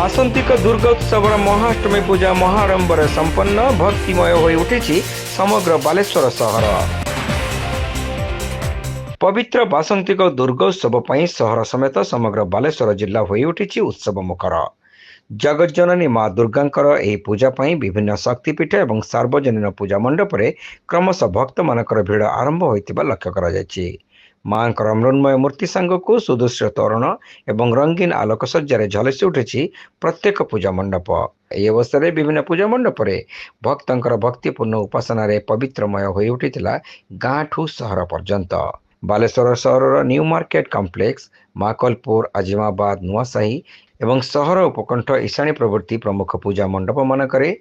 आसंतिक दुर्गोत्सव महाअष्टमी पूजा महाआडंबर संपन्न भक्तिमय होई उठिछि समग्र बालेश्वर सहर। पवित्र बासंतिक दुर्गोत्सव पई सहर समेत समग्र बालेश्वर जिला होई उठिछि उत्सव मुखर। जगज्जननी माँ दुर्गांकर एही पूजा पई विभिन्न शक्तिपीठ एवं सार्वजनीन पूजा मंडप रे क्रमशः भक्त मानकर भीड़ आरंभ होइतिबा लक्ष्य करा जायछि। माँकर मृण्मय मूर्ति सांगकु सुदृश्य तोरण एवं रंगीन आलोकसज्जा झलसी उठिछि प्रत्येक पूजा मंडप। एही अवसर में विभिन्न पूजा मंडप रे भक्तंकर भक्तिपूर्ण उपासना रे पवित्रमय होई उठिथिला गाँ ठू सहर पर्यंत। बालेश्वर सहर new market complex, माकलपुर, Azimabad, Nuasahi एवं सहर उपकंठ ईशाणी प्रवृत्ति प्रमुख पूजा मंडप मानकरे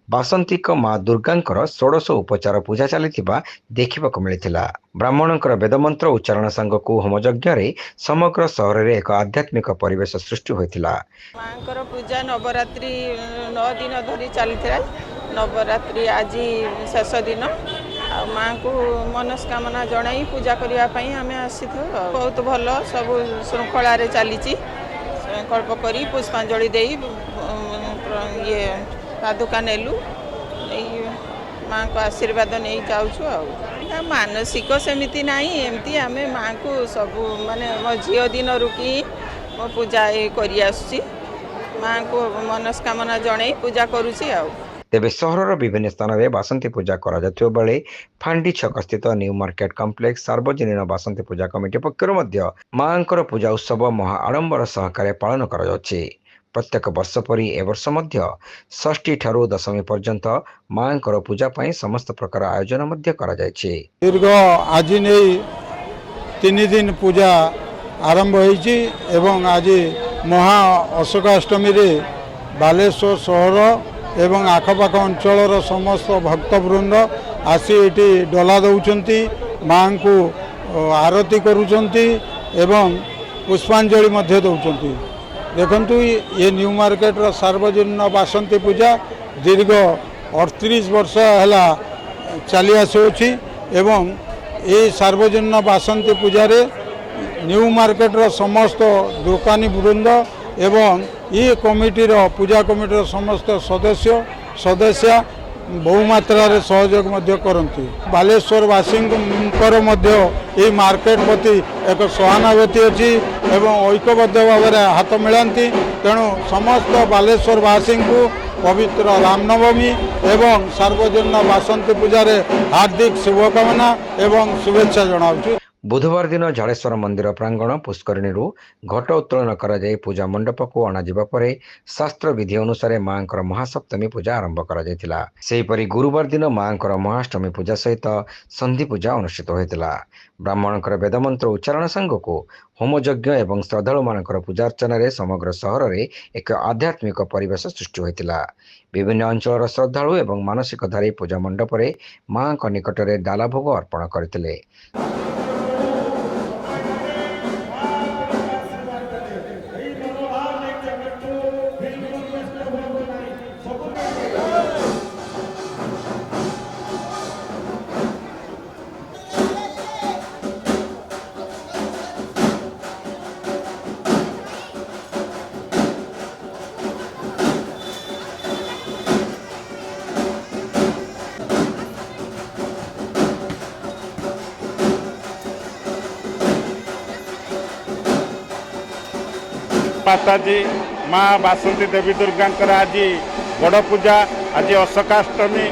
बासंतिक माँ दुर्गांकर 16 उपचार पूजा चलिथिबा देखिबाक मिलिथिला। ब्राह्मणंकर वेदमंत्र उच्चारण सांगकु होमयज्ञ रे समग्र सहर रे एक आध्यात्मिक परिवेश सृष्टि होइथिला। माँकर पूजा नवरात्रि 9 दिन धरी चलिथिला। नवरात्रि आज शेष दिन माँ को मनस्कामना जनाई पूजा करने आम आसी बहुत भल सब श्रृंखला चली संकल्प करी पुष्पांजलि दे ये पादुका नेलु माँ को आशीर्वाद नहीं जाऊँ। मानसिक सेमती ना एमती आम माँ को सब माने मो झील दिन रुकी मो पूजा करी आसुची माँ को मनस्कामना जन पूजा करुची आ। तेबे सहरर विभिन्न स्थान में बासंती पूजा करा जाथिबा बेले फांडी छक स्थित न्यू मार्केट कॉम्प्लेक्स सार्वजनीन बासंती पूजा कमिटी पक्षरु मध्य माँकर पूजा उत्सव महा आडंबर सहकारे पालन करा जाउछि। प्रत्येक वर्ष परी ए वर्ष मध्य षष्ठी ठारू दशमी पर्यंत माँकर पूजा पई समस्त प्रकार आयोजन मध्य करा जायछि। दीर्घ आज नहीं 3 दिन पूजा आरंभ होइछि एवं आज महा अशोकाष्टमी रे बालेश्वर सहर एवं आखपाख अंचल समस्त भक्तवृंद आसी एटी डला दौरान माँ को आरती करुचंती एवं पुष्पांजलि मध्य दौरान। देखंतु ये न्यू मार्केट सार्वजनीन बासंती पूजा दीर्घ 38 वर्ष है चली आसुछि एवं ये सार्वजनीन बासंती पूजा रे न्यू मार्केट समस्त दुकानी वृंद एवं ये कमिटी पूजा कमिटी समस्त सदस्य बहु मात्रा रे सहयोग मध्य करती। बालेश्वर वासी ये मार्केट प्रति एक सहानुभूति अच्छी एवं ऐक्यबद्ध भाव में हाथ मिलांती। तेणु समस्त बालेश्वर वासी को पवित्र रामनवमी एवं सार्वजनीन बासंती पूजा रे हार्दिक शुभकामना एवं शुभेच्छा जनाऊँ। बुधवार दिन झाड़ेश्वर मंदिर प्रांगण पुष्करिणी घट उत्तोलन करा जाय पूजा मंडप को अणाजिबा परे शास्त्र विधि अनुसार माँकर महासप्तमी पूजा आरंभ करा जायतिला। सेहीपरि गुरुवार दिन माँकर महाअष्टमी पूजा सहित संधि पूजा अनुष्ठित होइतिला। ब्राह्मणकर वेदमंत्र उच्चारण सांगकु होमयज्ञ एवं श्रद्धालु मानकर पूजा अर्चना रे समग्र सहर रे एक आध्यात्मिक परिवेश सृष्टि होइतिला। विभिन्न अंचल श्रद्धालु एवं मानसिकधारी पूजा मंडप रे माँक निकट रे डाला भोग अर्पण करथिले। माताजी माँ बासंती देवी दुर्गांकर आज बड़ पूजा आज अशोकाष्टमी।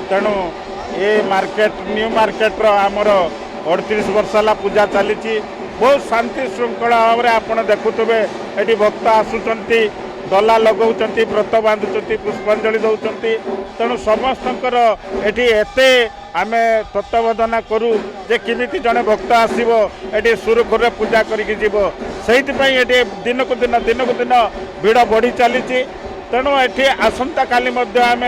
तेणु ये मार्केट न्यू मार्केट आमर 38 वर्ष है पूजा चली बहुत शांति श्रृंखला भाव में आपड़ देखुवे। ये भक्त आसुंच डला लगाउंट व्रत बांधुंट पुष्पांजलि दौरान। तेणु समस्तंकर एटी एते आमे तत्वबोधना करूँ जे किमिति जड़े भक्त आसो ये सुरुखुरे पूजा करिकी जीव से दिन को दिन भिड़ बढ़ी चली। तेणु ये आसंता काली आम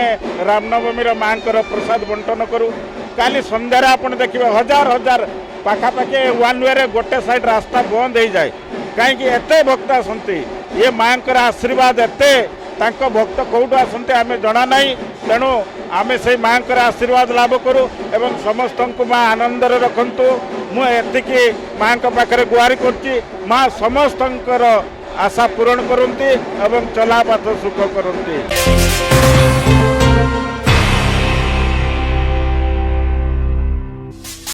रामनवमी माँकर प्रसाद बंटन करूँ। काली संध्यार आप देखिए हजार हजार पाखापाखि वन वे गोटे साइड रास्ता बंद हो जाए कहीं एते भक्त आसती। ये माँकर आशीर्वाद एते तांको भक्त कौटू आसते आम जना ना। तेणु आम से माँकर आशीर्वाद लाभ करूँ एवं समस्त को माँ आनंद रखु। मुझे माँ पाखे गुहारी कर माँ समस्तंकर आशा पूरण करती एवं चलापथ सुख करती।